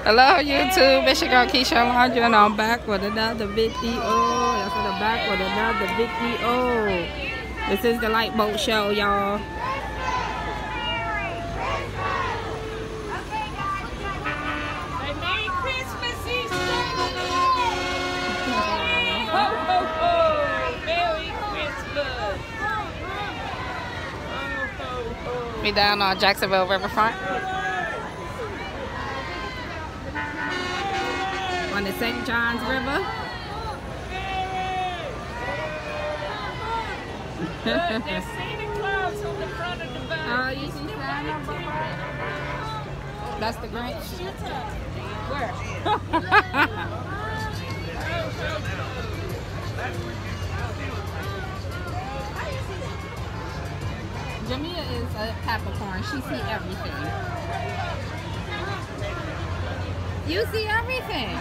Hello YouTube, it's your girl Keisha Laundry and I'm back with another video. That's in the back with another video. This is the light boat show, y'all. Merry Christmas, Easter! Ho, ho, ho! Merry Christmas! Ho, ho, ho! We down on Jacksonville Riverfront. On the St. Johns River. Look, there's Santa Claus on the front of the boat. Oh, you see Santa? That's the Grinch. Where? Jamia is a Capricorn. She see everything. You see everything.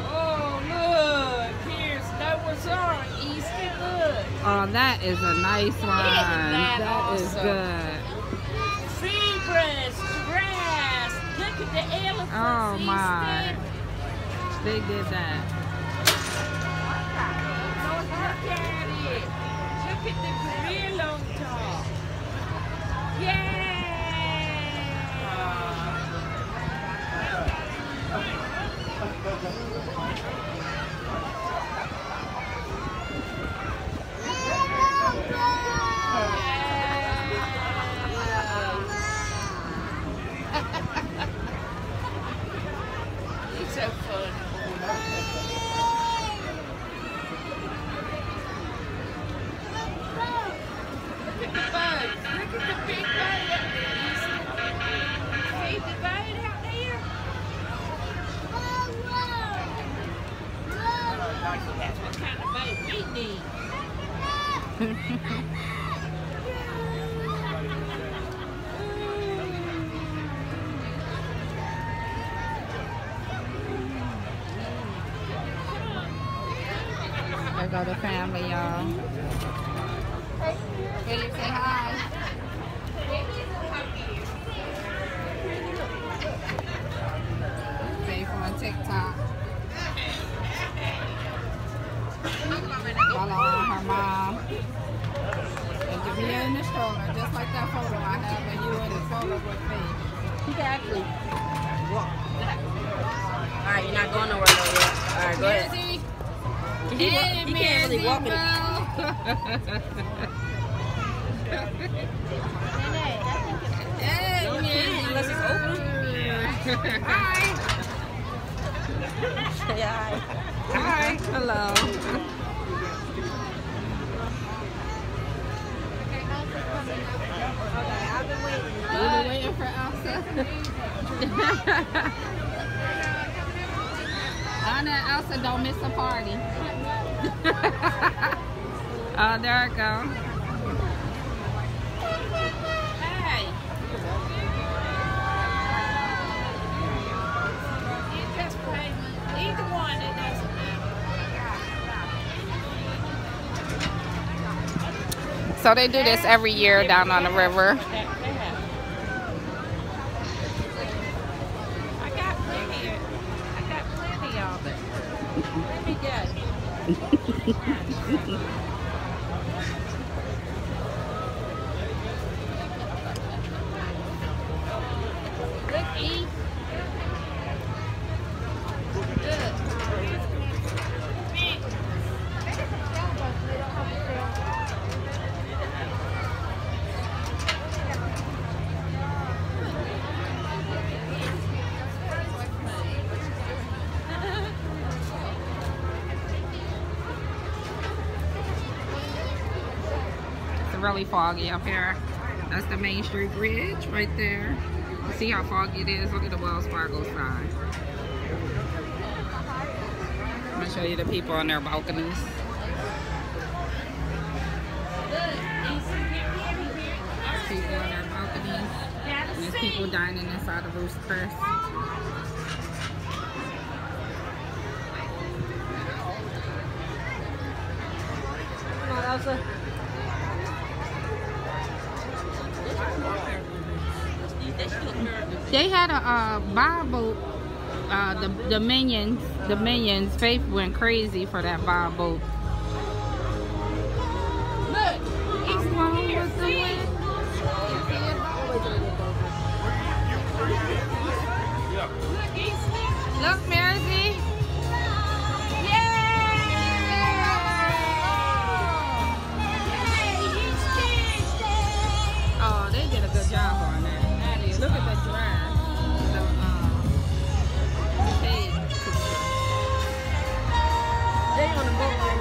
Oh, look! Here's Noah's Ark, Easter, look! Oh, that is a nice one. that That is awesome? good. Zebras, giraffes, look at the elephants, Oh my. Easter! They did that. Look at it! Look at the grill on top! Yay! It's so fun. Look at the boat. Look at the big boat up there. See the boat out there? That's what kind of boat we need. There go the family, y'all. Can you say hi? Say on TikTok. Follow her mom. And Jamia in the stroller, just like that photo I have when you in the stroller with me. He can actually walk. Alright, you're not going nowhere though yet. Alright, go ahead. He can't really walk in it. Hey, No, he can't unless it's open. Hi. Say hi. Hi. Hello. I've been waiting. You've been waiting for Elsa? Anna and Elsa don't miss a party. Oh, there it go. Hey. You just pay me. Either one, it doesn't matter. So they do this every year down on the river. I got plenty of it. Let me go. Look, E. It's really foggy up here. That's the Main Street Bridge right there. You see how foggy it is? Look at the Wells Fargo sign. I'm gonna show you the people on their balconies. People on their balconies. And there's people dining inside the Roost Chris. Elsa. They had a Bible. The Minions. Faith went crazy for that Bible. Look, he's Along here. with the See? wind. Look, Easton. Look, Mary. Oh, they did a good job on that. Look at the drive. The page picture. They on the boat right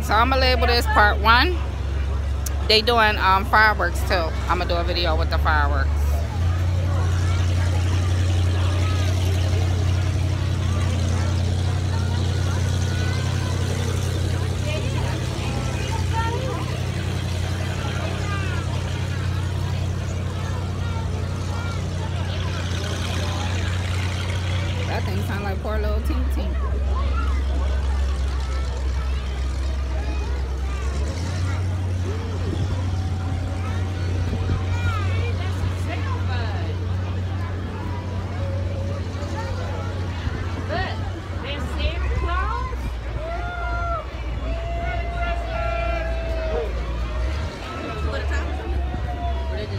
So I'm gonna label this part 1. They doing fireworks too. I'm gonna do a video with the fireworks. That thing sound like poor little Tink.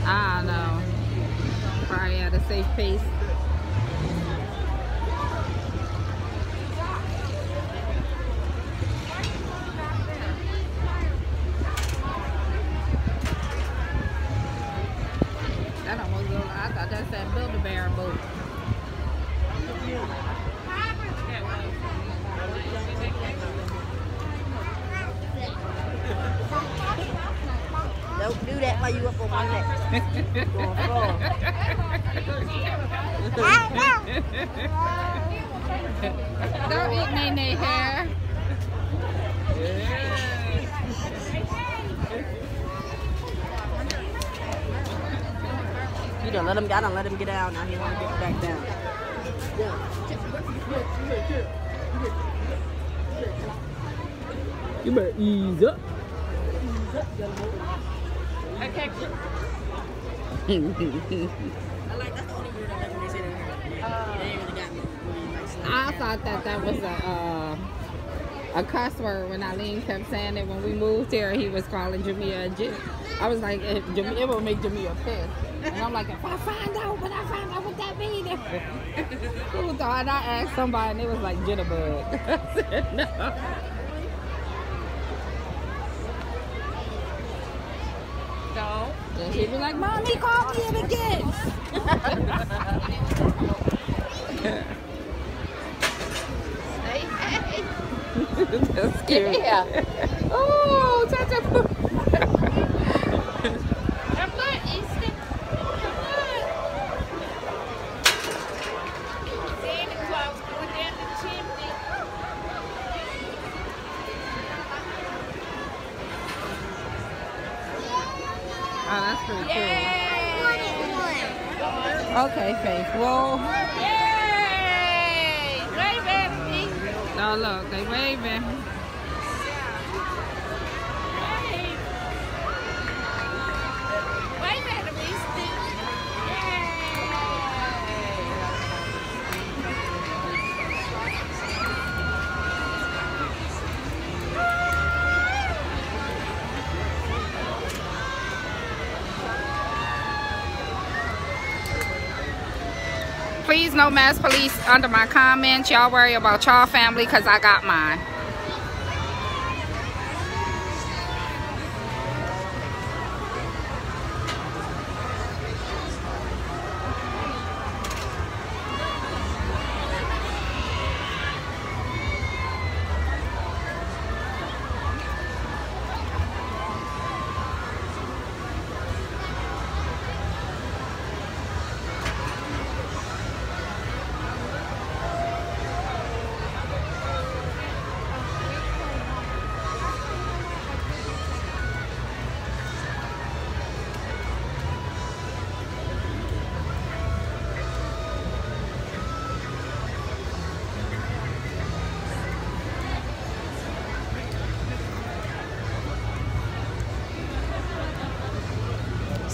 I don't know. Probably at a safe pace. That almost looked like, I thought that's that Build-A-Bear boat. Don't do that while you up on my neck. Going forward. Don't eat Nene hair. You done let him, I done let him get down. Now he want to get back down. You better ease up. Okay. I like, that's the only word I like when they say that. They ain't really got me really nice. I thought that was a cuss word when Eileen kept saying it when we moved here. He was calling Jamia a Jew. I was like, it will make Jamia pissed. And I'm like, if I find out what that means. Who thought? I asked somebody and it was like jitterbug. I said, no. No. And she'd be like, Mommy, call me it again. That's cute. Yeah. Oh, Tata. Come on, Easton. Come on. Santa Claus going down the chimney. Oh, that's pretty cool. Yay! Okay, Faith. Well, Yay! Wave at me. oh look, they waving. Wave at him, Easton. Please, no mass police under my comments. Y'all worry about y'all family because I got mine.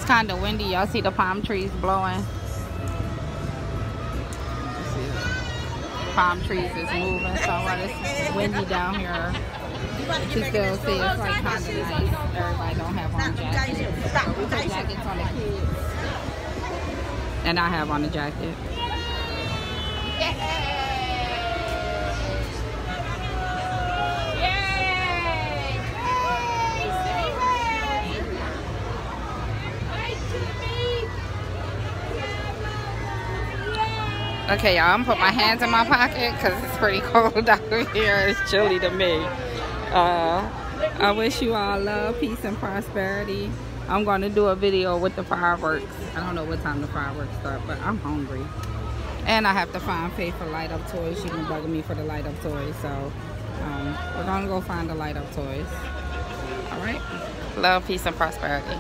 kind of windy. Y'all see the palm trees blowing? Palm trees is moving, so while it's windy down here, you still see it's like kind of nice. Everybody don't have on jackets. So we put jackets on the kids. And I have on a jacket. Okay, y'all, I'm gonna put my hands in my pocket because it's pretty cold out here. It's chilly to me. I wish you all love, peace, and prosperity. I'm going to do a video with the fireworks. I don't know what time the fireworks start, but I'm hungry. And I have to find Faith for light up toys. She been bugging me for the light up toys, so we're going to go find the light up toys. All right? Love, peace, and prosperity.